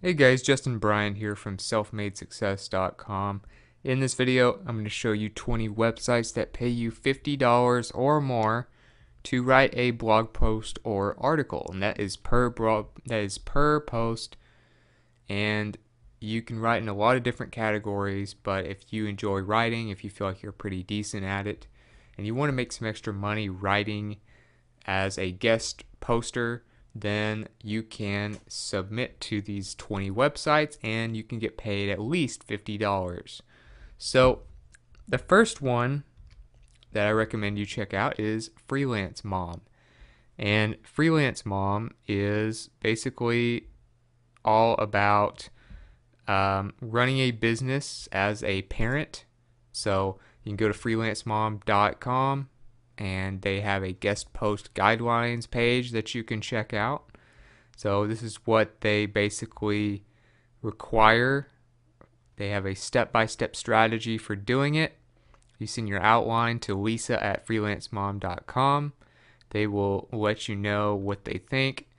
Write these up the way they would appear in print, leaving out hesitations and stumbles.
Hey guys, Justin Bryan here from selfmadesuccess.com. In this video, I'm going to show you 20 websites that pay you $50 or more to write a blog post or article, and that is per post, and you can write in a lot of different categories. But if you enjoy writing, if you feel like you're pretty decent at it, and you want to make some extra money writing as a guest poster, then you can submit to these 20 websites and you can get paid at least $50. So the first one that I recommend you check out is Freelance Mom. And Freelance Mom is basically all about running a business as a parent. So you can go to freelancemom.com and they have a guest post guidelines page that you can check out. So this is what they basically require. They have a step-by-step strategy for doing it. You send your outline to lisa@freelancemom.com. They will let you know what they think.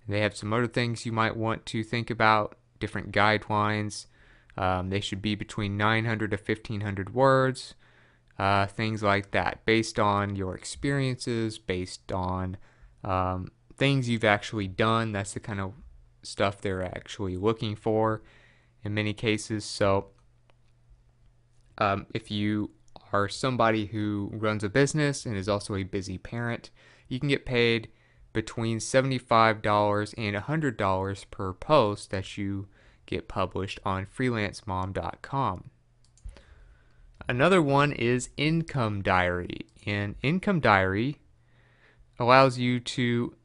They have some other things you might want to think about, different guidelines. They should be between 900 to 1500 words. Things like that, based on your experiences, based on things you've actually done. That's the kind of stuff they're actually looking for in many cases. So if you are somebody who runs a business and is also a busy parent, you can get paid between $75 and $100 per post that you get published on freelancemom.com. Another one is Income Diary, and Income Diary allows you to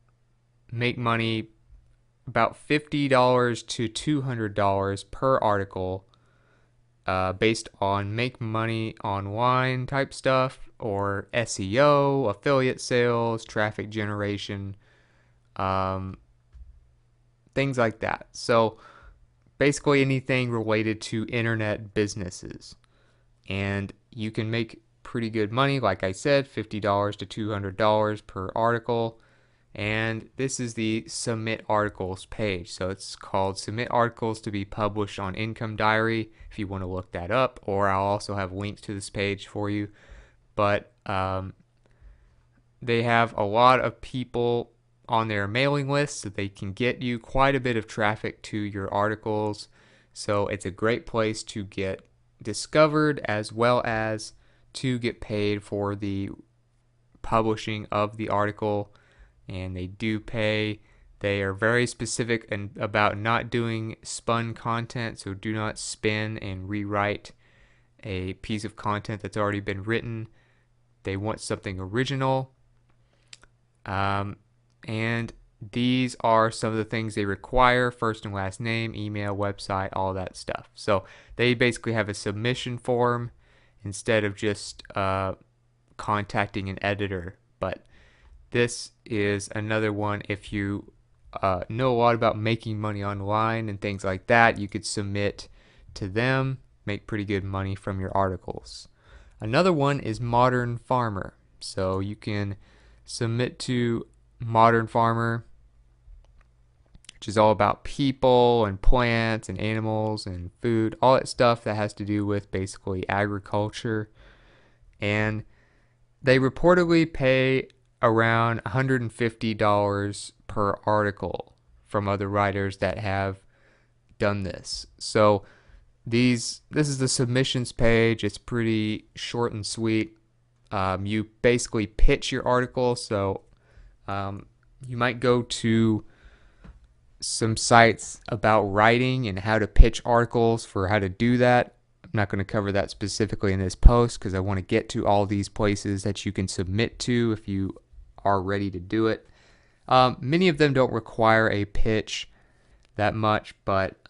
make money about $50 to $200 per article based on make money online type stuff, or SEO, affiliate sales, traffic generation, things like that. So basically anything related to internet businesses. And you can make pretty good money, like I said, $50 to $200 per article. And this is the Submit Articles page. So it's called Submit Articles to be published on Income Diary, if you want to look that up, or I'll also have links to this page for you. But they have a lot of people on their mailing list, so they can get you quite a bit of traffic to your articles. So it's a great place to get discovered, as well as to get paid for the publishing of the article. And they do pay. They are very specific about not doing spun content, so do not spin and rewrite a piece of content that's already been written. They want something original. And these are some of the things they require: first and last name, email, website, all that stuff. So they basically have a submission form instead of just contacting an editor. But this is another one. If you know a lot about making money online and things like that, you could submit to them, make pretty good money from your articles. Another one is Modern Farmer. So you can submit to Modern Farmer, which is all about people and plants and animals and food, all that stuff that has to do with basically agriculture. And they reportedly pay around $150 per article from other writers that have done this. So this is the submissions page. It's pretty short and sweet. You basically pitch your article. So you might go to some sites about writing and how to pitch articles for how to do that. I'm not going to cover that specifically in this post because I want to get to all these places that you can submit to if you are ready to do it. Many of them don't require a pitch that much, but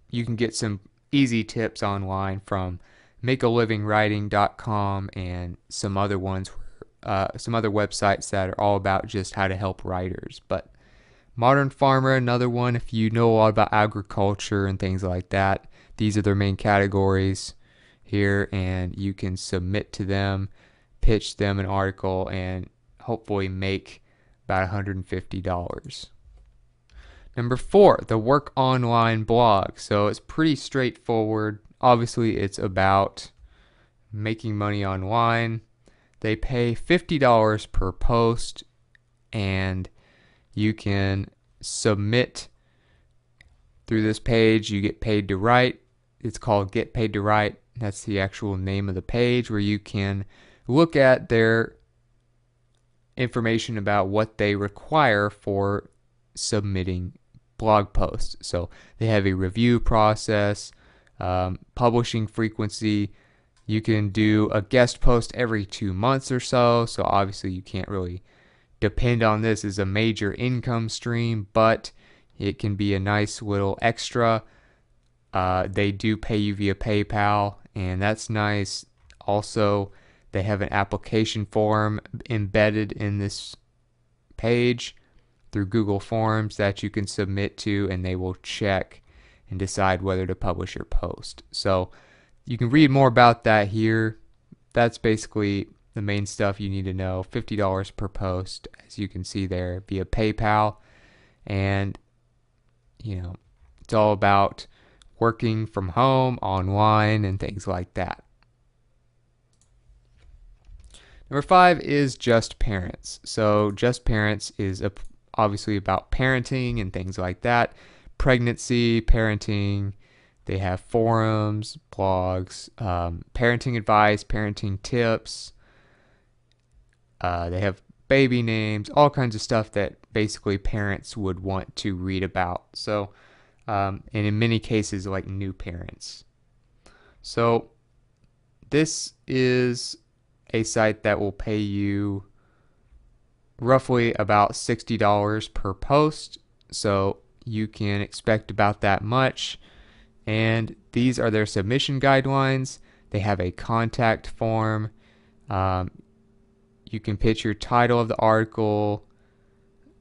you can get some easy tips online from makealivingwriting.com and some other ones, some other websites that are all about just how to help writers. But Modern Farmer, another one. If you know a lot about agriculture and things like that, these are their main categories here, and you can submit to them, pitch them an article, and hopefully make about $150. Number 4, the Work Online blog. So it's pretty straightforward. Obviously, it's about making money online. They pay $50 per post, and you can submit through this page. You get paid to write. It's called Get Paid to Write. That's the actual name of the page, where you can look at their information about what they require for submitting blog posts. So they have a review process, publishing frequency. You can do a guest post every 2 months or so. So obviously you can't really depend on this as a major income stream, but it can be a nice little extra. They do pay you via PayPal, and that's nice. Also, they have an application form embedded in this page through Google Forms that you can submit to, and they will check and decide whether to publish your post. So you can read more about that here. That's basically the main stuff you need to know. $50 per post, as you can see there, via PayPal. And, it's all about working from home, online, and things like that. Number 5 is Just Parents. So Just Parents is obviously about parenting and things like that. Pregnancy, parenting. They have forums, blogs, parenting advice, parenting tips. They have baby names, all kinds of stuff that basically parents would want to read about. So, and in many cases, like new parents. So this is a site that will pay you roughly about $60 per post. So you can expect about that much. And these are their submission guidelines. They have a contact form. You can pitch your title of the article,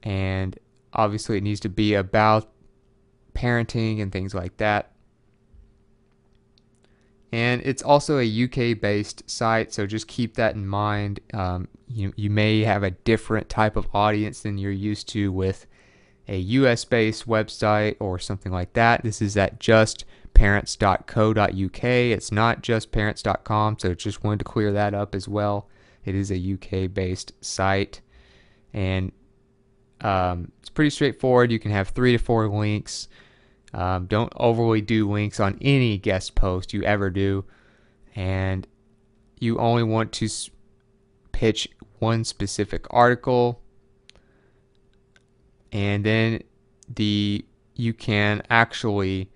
and obviously it needs to be about parenting and things like that. And it's also a UK-based site, so just keep that in mind. You may have a different type of audience than you're used to with a US-based website or something like that. This is at justparents.co.uk. It's not justparents.com, so just wanted to clear that up as well. It is a UK-based site, and it's pretty straightforward. You can have 3 to 4 links. Don't overly do links on any guest post you ever do, and you only want to pitch one specific article, and then you can actually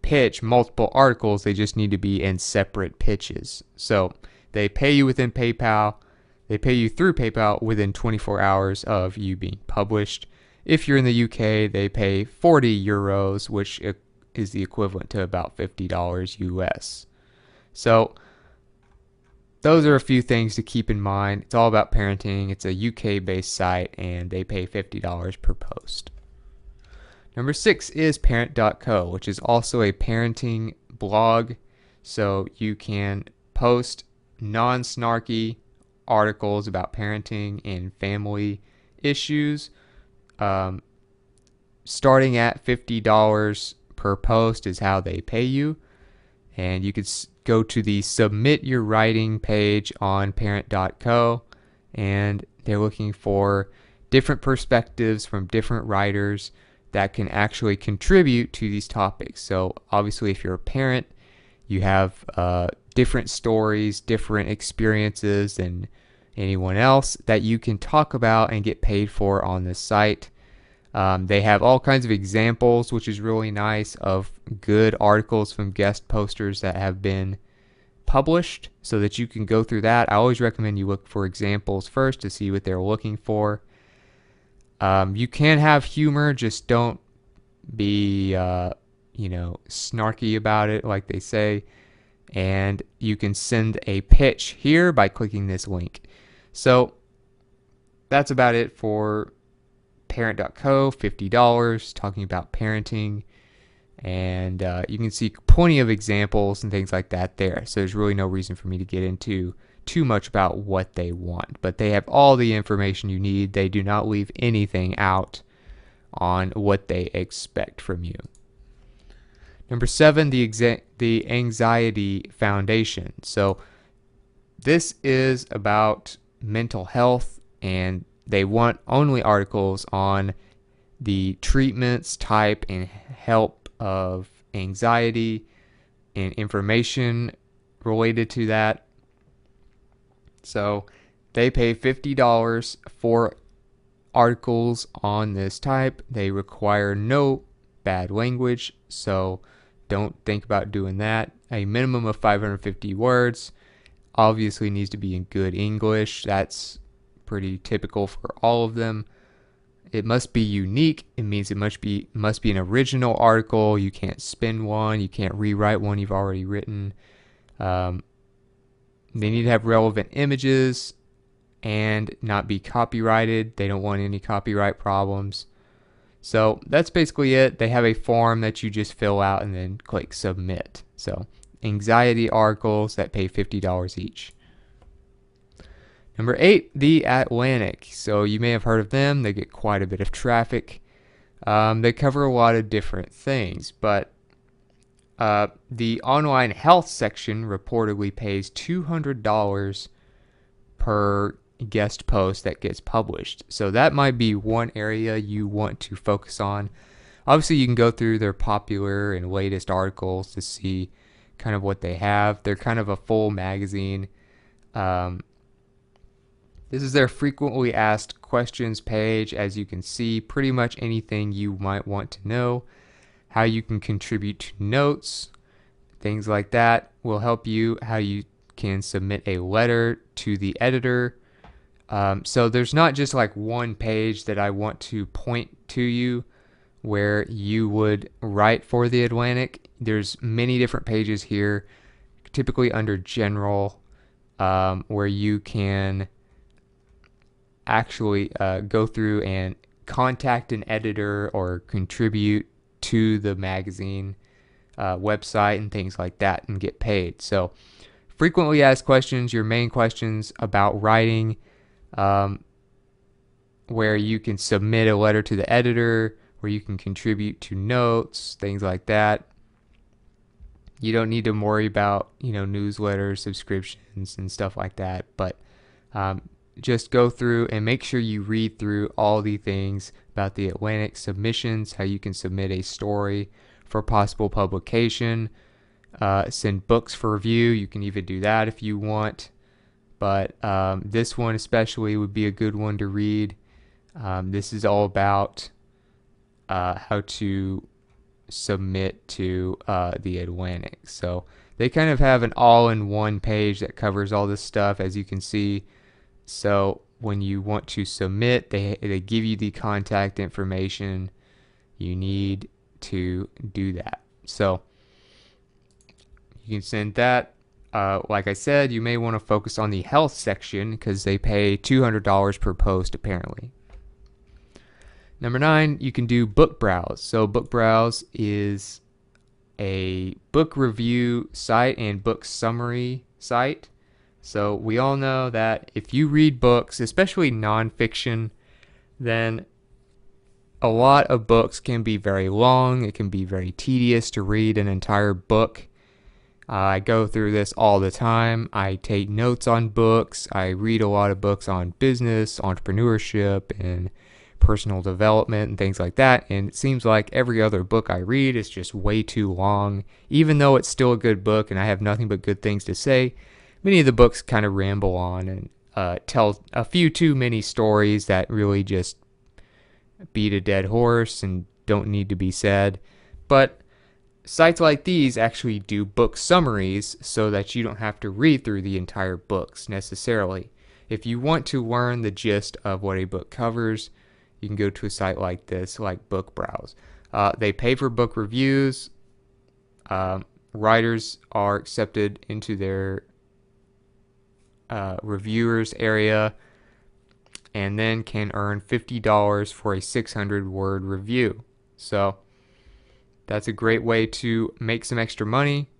pitch multiple articles. They just need to be in separate pitches. So they pay you within PayPal. They pay you through PayPal within 24 hours of you being published. If you're in the UK, they pay 40 euros, which is the equivalent to about $50 US. So those are a few things to keep in mind. It's all about parenting. It's a UK-based site, and they pay $50 per post. Number 6 is parent.co, which is also a parenting blog. So you can post non-snarky articles about parenting and family issues. Starting at $50 per post is how they pay you. And you could go to the Submit Your Writing page on parent.co, and they're looking for different perspectives from different writers that can actually contribute to these topics. So obviously, if you're a parent, you have different stories, different experiences than anyone else that you can talk about and get paid for on this site. They have all kinds of examples, which is really nice, of good articles from guest posters that have been published, so that you can go through that. I always recommend you look for examples first to see what they're looking for. You can have humor, just don't be snarky about it, like they say. And you can send a pitch here by clicking this link. So that's about it for parent.co, $50, talking about parenting. And you can see plenty of examples and things like that there. So there's really no reason for me to get into too much about what they want. But they have all the information you need. They do not leave anything out on what they expect from you. Number 7, the Anxiety Foundation. So this is about mental health, and they want only articles on the treatments, type, and help of anxiety and information related to that. So they pay $50 for articles on this type. They require no bad language, so don't think about doing that. A minimum of 550 words. Obviously needs to be in good English. That's pretty typical for all of them. It must be unique. It means it must be an original article. You can't spin one. You can't rewrite one you've already written. They need to have relevant images and not be copyrighted. They don't want any copyright problems. So that's basically it. They have a form that you just fill out and then click submit. So anxiety articles that pay $50 each. Number 8, The Atlantic. So you may have heard of them. They get quite a bit of traffic. They cover a lot of different things, but the online health section reportedly pays $200 per guest post that gets published. So that might be one area you want to focus on. Obviously, you can go through their popular and latest articles to see kind of what they have. They're kind of a full magazine. This is their frequently asked questions page. As you can see, pretty much anything you might want to know. How you can contribute to notes, things like that will help you. How you can submit a letter to the editor. So there's not just like one page that I want to point to you where you would write for the Atlantic. There's many different pages here, typically under general, where you can actually go through and contact an editor or contribute to the magazine website and things like that and get paid. So frequently asked questions, your main questions about writing, where you can submit a letter to the editor, where you can contribute to notes, things like that. You don't need to worry about, newsletters, subscriptions, and stuff like that. But just go through and make sure you read through all the things about the Atlantic submissions, how you can submit a story for possible publication, send books for review. You can even do that if you want. But this one especially would be a good one to read. This is all about how to submit to the Atlantic. So they kind of have an all-in-one page that covers all this stuff, as you can see. So when you want to submit, they give you the contact information you need to do that. So you can send that. Like I said, you may want to focus on the health section because they pay $200 per post apparently. Number 9, you can do Book Browse. So Book Browse is a book review site and book summary site. So we all know that if you read books, especially nonfiction, then a lot of books can be very long. It can be very tedious to read an entire book. I go through this all the time. I take notes on books. I read a lot of books on business, entrepreneurship, and personal development and things like that. And it seems like every other book I read is just way too long. Even though it's still a good book and I have nothing but good things to say, many of the books kind of ramble on and tell a few too many stories that really just beat a dead horse and don't need to be said. But sites like these actually do book summaries so that you don't have to read through the entire books necessarily. If you want to learn the gist of what a book covers, you can go to a site like this, like Book Browse. They pay for book reviews. Writers are accepted into their reviewers area and then can earn $50 for a 600-word review. So that's a great way to make some extra money,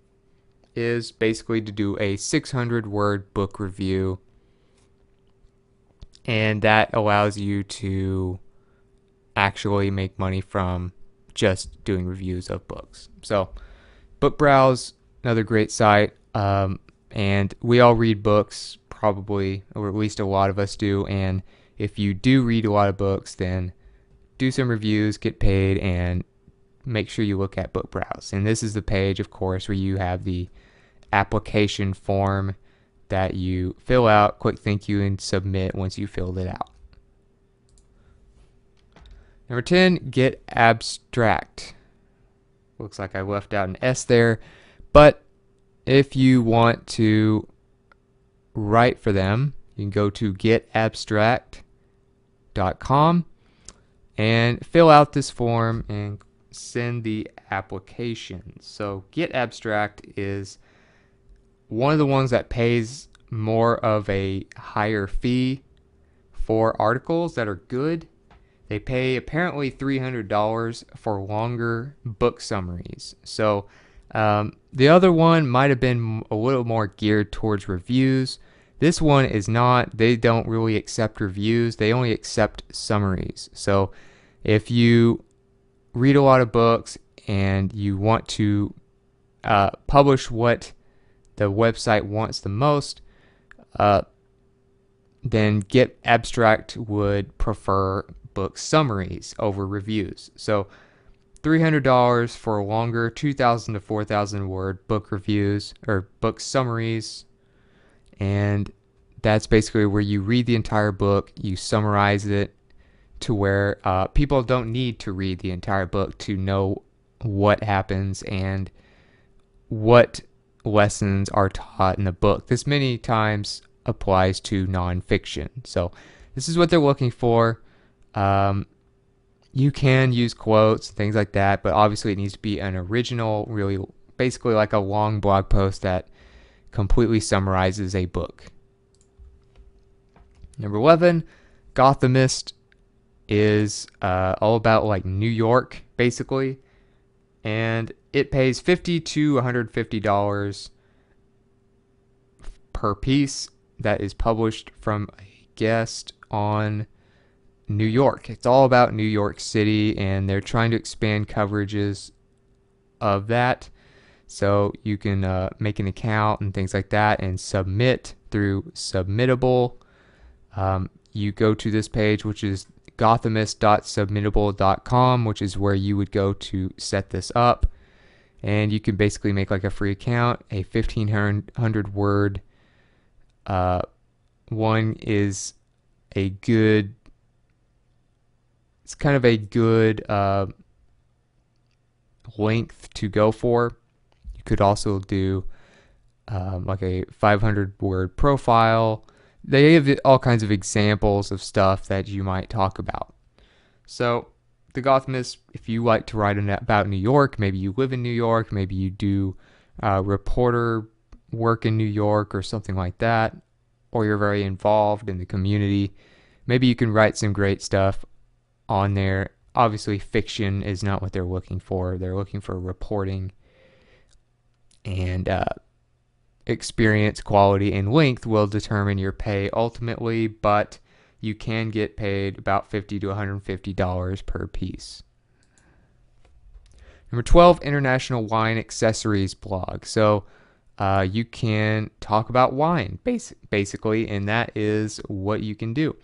is basically to do a 600-word book review. And that allows you to actually make money from just doing reviews of books. So, Book Browse, another great site. And we all read books, probably, or at least a lot of us do. And if you do read a lot of books, then do some reviews, get paid, and make sure you look at Book Browse. And this is the page, of course, where you have the application form that you fill out, click thank you, and submit once you filled it out. Number 10, Get Abstract. Looks like I left out an S there, but if you want to write for them, you can go to getabstract.com and fill out this form and send the application. So Get Abstract is one of the ones that pays more of a higher fee for articles that are good. They pay apparently $300 for longer book summaries. So the other one might have been a little more geared towards reviews. This one is not. They don't really accept reviews. They only accept summaries. So if you read a lot of books and you want to publish what the website wants the most, then Get Abstract would prefer book summaries over reviews. So $300 for longer 2,000 to 4,000 word book reviews or book summaries, and that's basically where you read the entire book, you summarize it to where people don't need to read the entire book to know what happens and what lessons are taught in the book. This many times applies to nonfiction. So this is what they're looking for. You can use quotes, things like that, but obviously it needs to be an original, really basically like a long blog post that completely summarizes a book. Number 11, Gothamist is all about like New York, basically, and it pays $50 to $150 per piece that is published from a guest on New York. It's all about New York City, and they're trying to expand coverages of that. So you can make an account and things like that and submit through Submittable. You go to this page, which is gothamist.submittable.com, which is where you would go to set this up. And you can basically make like a free account. A 1,500 word one is a good, it's kind of a good length to go for. You could also do like a 500 word profile. They have all kinds of examples of stuff that you might talk about. So the Gothamist, if you like to write about New York, maybe you live in New York, maybe you do reporter work in New York or something like that, or you're very involved in the community, maybe you can write some great stuff on there. Obviously, fiction is not what they're looking for. They're looking for reporting, and experience, quality, and length will determine your pay ultimately, but you can get paid about $50 to $150 per piece. Number 12, International Wine Accessories blog. So you can talk about wine, basically, and that is what you can do.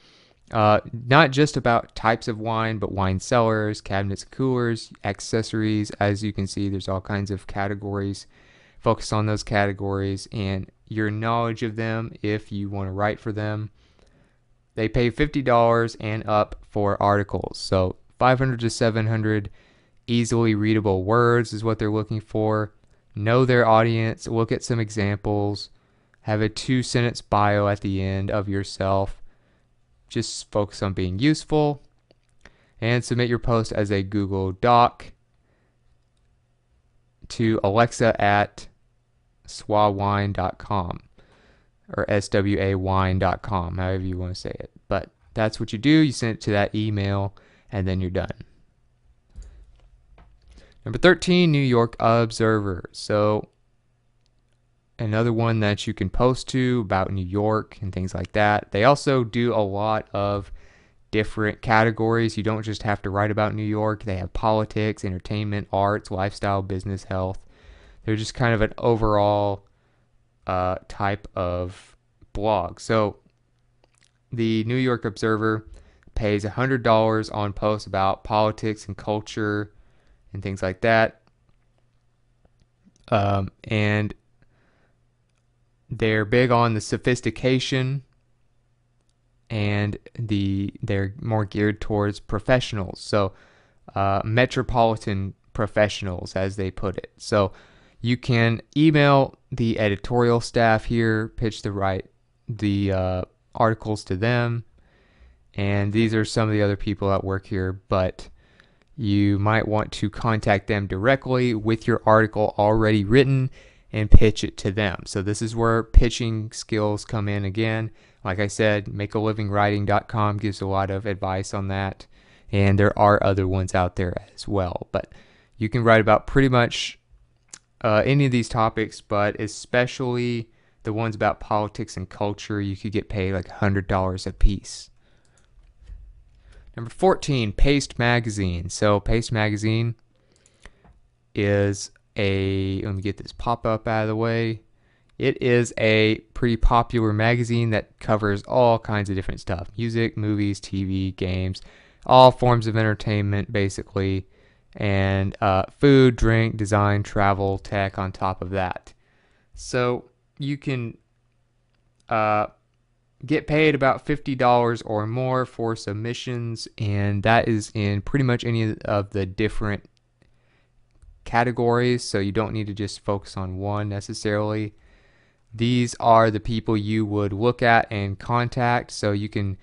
Not just about types of wine, but wine cellars, cabinets, coolers, accessories. As you can see, there's all kinds of categories. Focus on those categories and your knowledge of them if you want to write for them. They pay $50 and up for articles. So 500 to 700 easily readable words is what they're looking for. Know their audience, look at some examples, have a 2-sentence bio at the end of yourself. Just focus on being useful, and submit your post as a Google Doc to alexa@swawine.com or swawine.com, however you want to say it. But that's what you do. You send it to that email, and then you're done. Number 13, New York Observer. So another one that you can post to about New York and things like that. They also do a lot of different categories. You don't just have to write about New York. They have politics, entertainment, arts, lifestyle, business, health. They're just kind of an overall type of blog. So the New York Observer pays $100 on posts about politics and culture and things like that. And they're big on the sophistication, and they're more geared towards professionals. So metropolitan professionals, as they put it. So you can email the editorial staff here, pitch the articles to them, and these are some of the other people that work here, but you might want to contact them directly with your article already written and pitch it to them. So this is where pitching skills come in again. Like I said, makealivingwriting.com gives a lot of advice on that, and there are other ones out there as well. But you can write about pretty much any of these topics, but especially the ones about politics and culture. You could get paid like $100 a piece. Number 14, Paste Magazine. So Paste Magazine is let me get this pop-up out of the way. It is a pretty popular magazine that covers all kinds of different stuff. Music, movies, TV, games, all forms of entertainment basically, and food, drink, design, travel, tech on top of that. So you can get paid about $50 or more for submissions, and that is in pretty much any of the different categories, so you don't need to just focus on one necessarily. These are the people you would look at and contact, so you can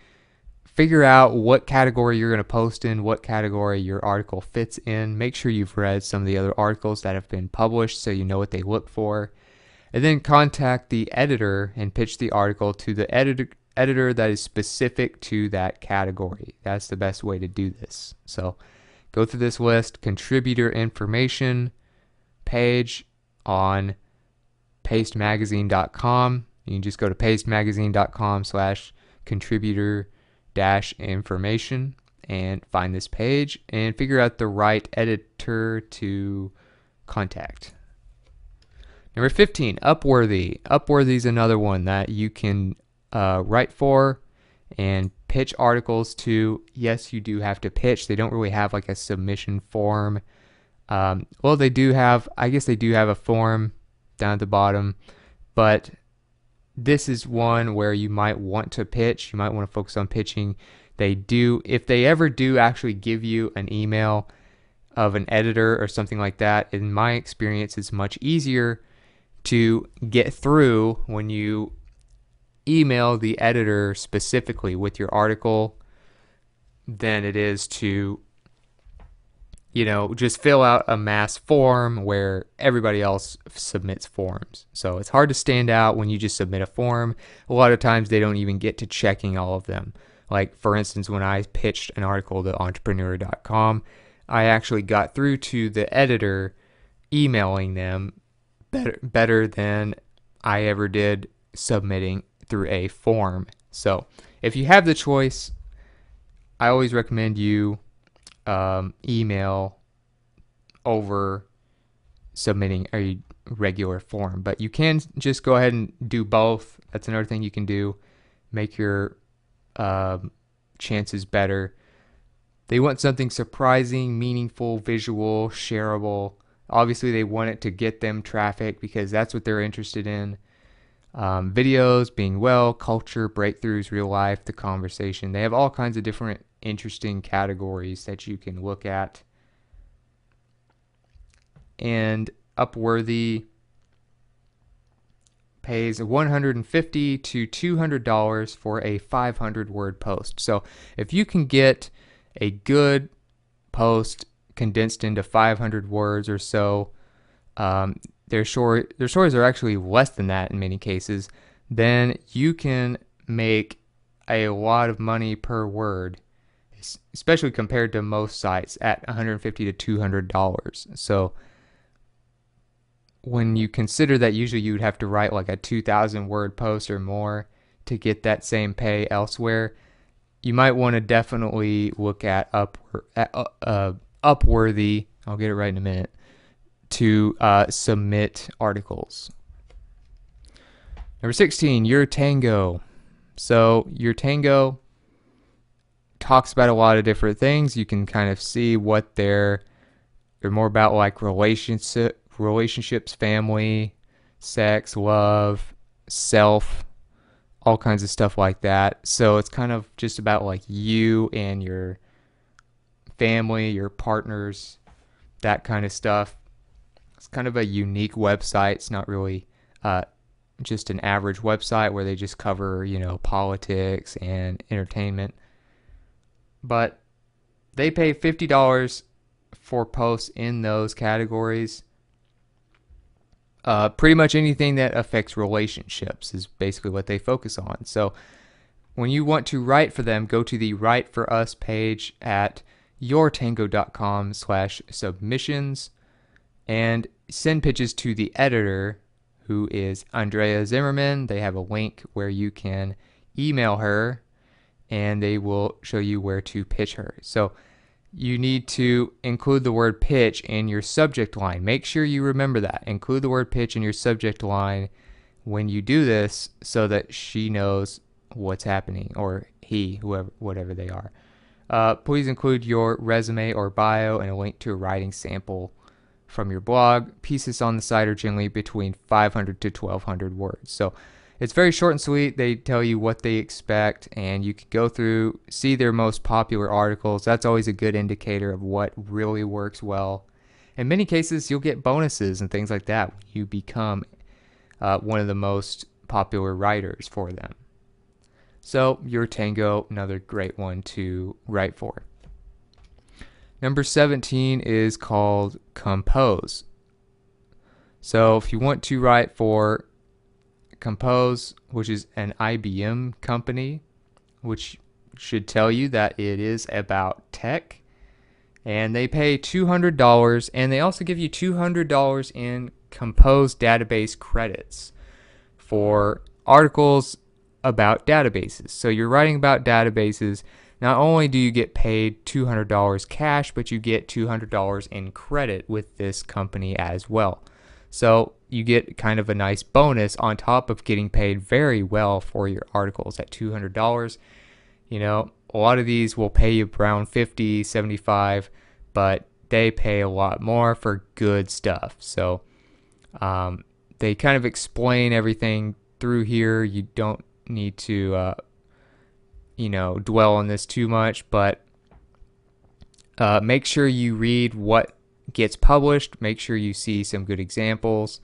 figure out what category you're going to post in, what category your article fits in. Make sure you've read some of the other articles that have been published so you know what they look for. And then contact the editor and pitch the article to the editor that is specific to that category. That's the best way to do this. So go through this list, contributor information page on pastemagazine.com. You can just go to pastemagazine.com/contributor-information and find this page and figure out the right editor to contact. Number 15, Upworthy. Upworthy is another one that you can write for and pitch articles to. Yes, you do have to pitch. They don't really have like a submission form. Well, they do have, I guess they do have a form down at the bottom, but this is one where you might want to pitch. You might want to focus on pitching. They do, if they ever do actually give you an email of an editor or something like that, in my experience, it's much easier to get through when you email the editor specifically with your article than it is to, just fill out a mass form where everybody else submits forms. So it's hard to stand out when you just submit a form. A lot of times they don't even get to checking all of them. Like, for instance, when I pitched an article to entrepreneur.com, I actually got through to the editor emailing them better than I ever did submitting through a form. So if you have the choice, I always recommend you email over submitting a regular form, but you can just go ahead and do both. That's another thing you can do. Make your chances better. They want something surprising, meaningful, visual, shareable. Obviously, they want it to get them traffic because that's what they're interested in. Videos, being well, culture, breakthroughs, real life, the conversation. They have all kinds of different interesting categories that you can look at. And Upworthy pays $150 to $200 for a 500-word post. So if you can get a good post condensed into 500 words or so, their stories are actually less than that in many cases, then you can make a lot of money per word, especially compared to most sites at $150 to $200. So when you consider that usually you would have to write like a 2,000 word post or more to get that same pay elsewhere, you might want to definitely look at Upworthy. I'll get it right in a minute to submit articles. Number 16, Your Tango. So Your Tango talks about a lot of different things. You can kind of see what they're more about, like relationships, family, sex, love, self, all kinds of stuff like that. So it's kind of just about like you and your family, your partners, that kind of stuff. It's kind of a unique website. It's not really just an average website where they just cover, politics and entertainment. But they pay $50 for posts in those categories. Pretty much anything that affects relationships is basically what they focus on. So when you want to write for them, go to the Write for Us page at yourtango.com/submissions and send pitches to the editor, who is Andrea Zimmerman. They have a link where you can email her and they will show you where to pitch her. So you need to include the word pitch in your subject line. Make sure you remember that. Include the word pitch in your subject line when you do this so that she knows what's happening, or he, whoever, whatever they are. Please include your resume or bio and a link to a writing sample from your blog. Pieces on the site are generally between 500 to 1,200 words. So it's very short and sweet. They tell you what they expect, and you can go through, see their most popular articles. That's always a good indicator of what really works well. In many cases, you'll get bonuses and things like that when you become one of the most popular writers for them. So Your Tango, another great one to write for. Number 17 is called Compose. So if you want to write for Compose, which is an IBM company, which should tell you that it is about tech, and they pay $200, and they also give you $200 in Compose database credits for articles about databases. So you're writing about databases. Not only do you get paid $200 cash, but you get $200 in credit with this company as well. So you get kind of a nice bonus on top of getting paid very well for your articles at $200. A lot of these will pay you around $50, $75, but they pay a lot more for good stuff. So they kind of explain everything through here. You don't need to dwell on this too much, but make sure you read what gets published. Make sure you see some good examples,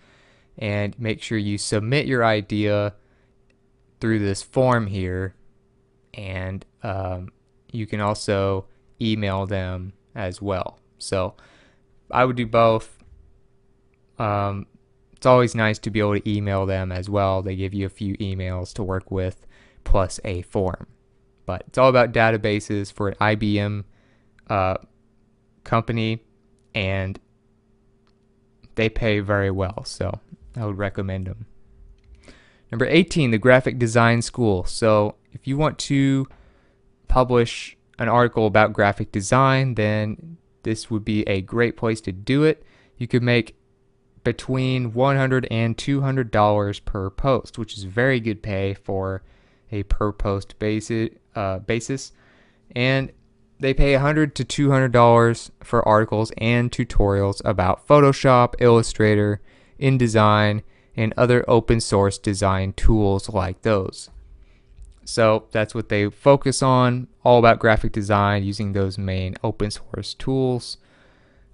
and make sure you submit your idea through this form here, and you can also email them as well. So I would do both. It's always nice to be able to email them as well. They give you a few emails to work with plus a form. But it's all about databases for an IBM company, and they pay very well, so I would recommend them. Number 18, the Graphic Design School. So if you want to publish an article about graphic design, then this would be a great place to do it. You could make between $100 and $200 per post, which is very good pay for a per post basis. And they pay $100 to $200 for articles and tutorials about Photoshop, Illustrator, InDesign, and other open source design tools like those. So that's what they focus on, all about graphic design using those main open source tools.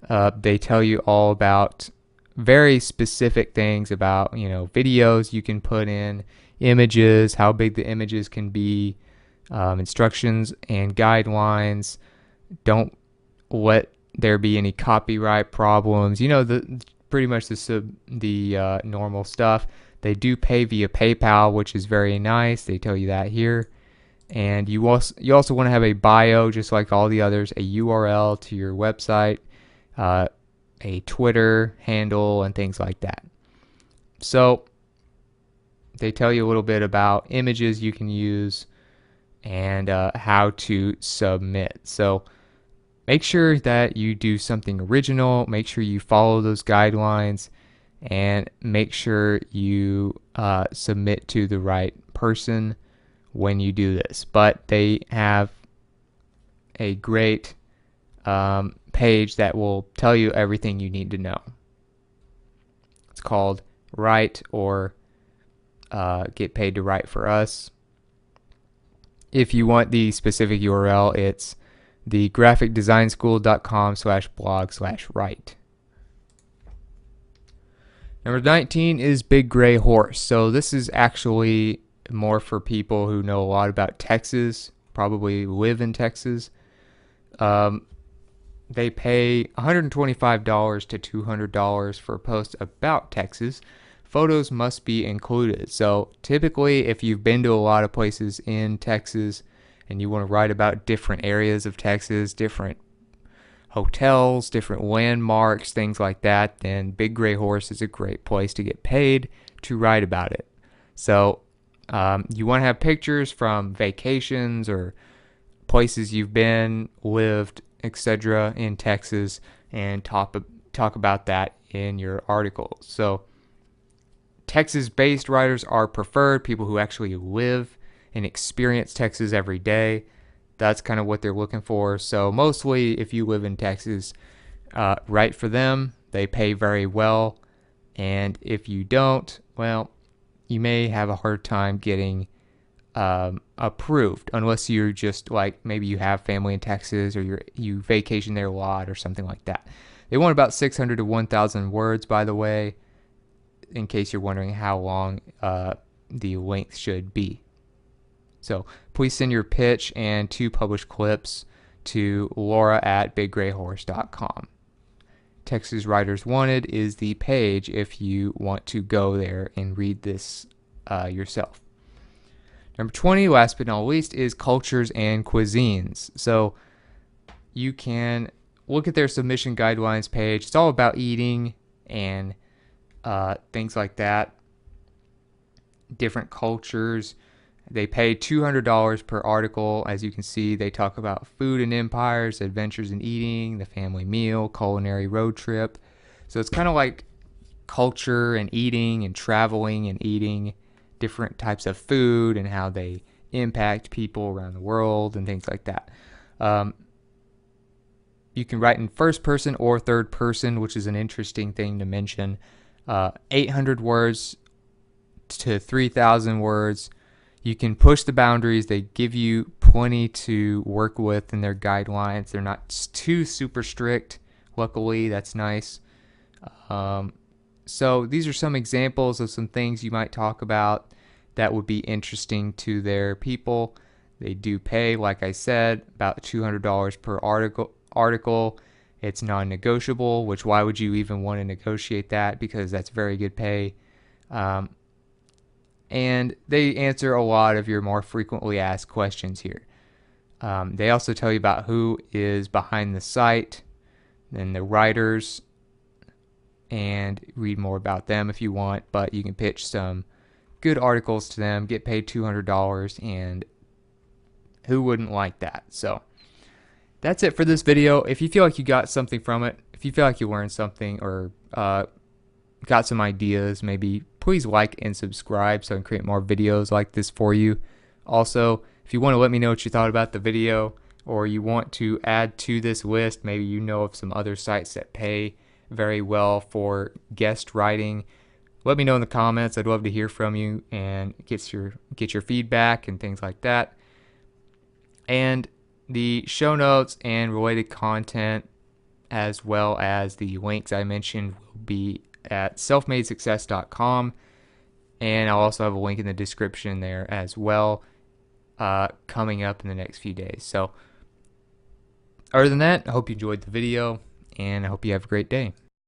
They tell you all about very specific things about, videos you can put in, images, how big the images can be, instructions and guidelines. Don't let there be any copyright problems. Pretty much the normal stuff. They do pay via PayPal, which is very nice. They tell you that here. And you also want to have a bio, just like all the others, a URL to your website, a Twitter handle, and things like that. So they tell you a little bit about images you can use, and how to submit. So make sure that you do something original, make sure you follow those guidelines, and make sure you submit to the right person when you do this. But they have a great page that will tell you everything you need to know. It's called Write, or Get Paid to Write for Us. If you want the specific URL, it's the graphicdesignschool.com/blog/write. Number 19 is Big Gray Horse. So this is actually more for people who know a lot about Texas, probably live in Texas. They pay $125 to $200 for a post about Texas. Photos must be included. So typically, if you've been to a lot of places in Texas and you want to write about different areas of Texas, different hotels, different landmarks, things like that, then Big Gray Horse is a great place to get paid to write about it. So you want to have pictures from vacations or places you've been, lived, etc. in Texas, and talk about that in your article. So Texas-based writers are preferred, people who actually live and experience Texas every day. That's kind of what they're looking for. So mostly, if you live in Texas, write for them. They pay very well. And if you don't, well, you may have a hard time getting approved, unless you're just like, maybe you have family in Texas, or you vacation there a lot or something like that. They want about 600 to 1,000 words, by the way, in case you're wondering how long the length should be. So please send your pitch and 2 published clips to laura@biggrayhorse.com. Texas Writers Wanted is the page if you want to go there and read this yourself. Number 20, last but not least, is Cultures and Cuisines. So you can look at their submission guidelines page. It's all about eating and things like that. Different cultures. They pay $200 per article. As you can see, they talk about food and empires, adventures in eating, the family meal, culinary road trip. So it's kind of like culture and eating and traveling and eating different types of food and how they impact people around the world and things like that. You can write in first person or third person, which is an interesting thing to mention. 800 words to 3,000 words. You can push the boundaries. They give you plenty to work with in their guidelines. They're not too super strict. Luckily, that's nice. So these are some examples of some things you might talk about that would be interesting to their people. They do pay, like I said, about $200 per article. It's non-negotiable, which why would you even want to negotiate that? Because that's very good pay. And they answer a lot of your more frequently asked questions here. They also tell you about who is behind the site, and the writers, and read more about them if you want, but you can pitch some good articles to them, get paid $200, and who wouldn't like that? So that's it for this video. If you feel like you got something from it, if you feel like you learned something or got some ideas, maybe please like and subscribe so I can create more videos like this for you. Also, if you want to let me know what you thought about the video, or you want to add to this list, maybe you know of some other sites that pay very well for guest writing, let me know in the comments. I'd love to hear from you and get your feedback and things like that. And the show notes and related content, as well as the links I mentioned, will be at selfmadesuccess.com, and I'll also have a link in the description there as well, coming up in the next few days. So other than that, I hope you enjoyed the video, and I hope you have a great day.